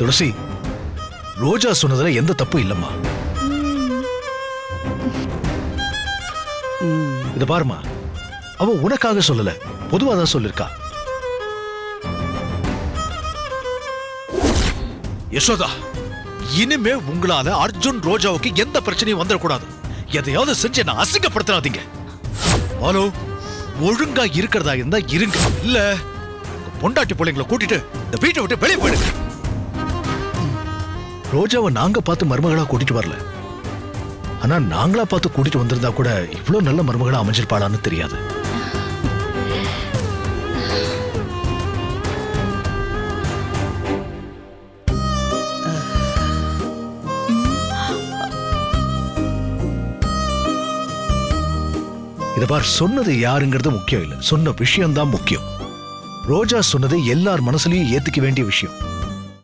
துளசி, ரோஜா சொன்னதுல எந்த தப்பு இல்லம்மா. இத பாருமா, அவ உனக்காக சொல்லல, பொதுவாதான் சொல்லிருக்கா. யசோதா, இனிமே உங்களால அர்ஜுன் ரோஜாவுக்கு எந்த பிரச்சனையும் வந்துடக்கூடாது. எதையாவது செஞ்சு என்ன அசிங்கப்படுத்தாதீங்க. ஹலோ, ஒழுங்கா இருக்கிறதா இருந்தா இருங்க, இல்ல பொண்டாட்டி பிள்ளைங்களை கூட்டிட்டு இந்த வீட்டை விட்டு வெளியே போயிடுங்க. ரோஜாவை நாங்க பார்த்து மருமகளா கூட்டிட்டு வரல. ஆனா நாங்களா பார்த்து கூட்டிட்டு வந்திருந்தா கூட இவ்வளவு நல்ல மருமகளா அமைஞ்சிருப்பாளான்னு தெரியாது. இத பார், சொன்னது யாருங்கிறது முக்கியம் இல்ல, சொன்ன விஷயம் தான் முக்கியம். ரோஜா சொன்னது எல்லார் மனசுலயும் ஏத்துக்க வேண்டிய விஷயம்.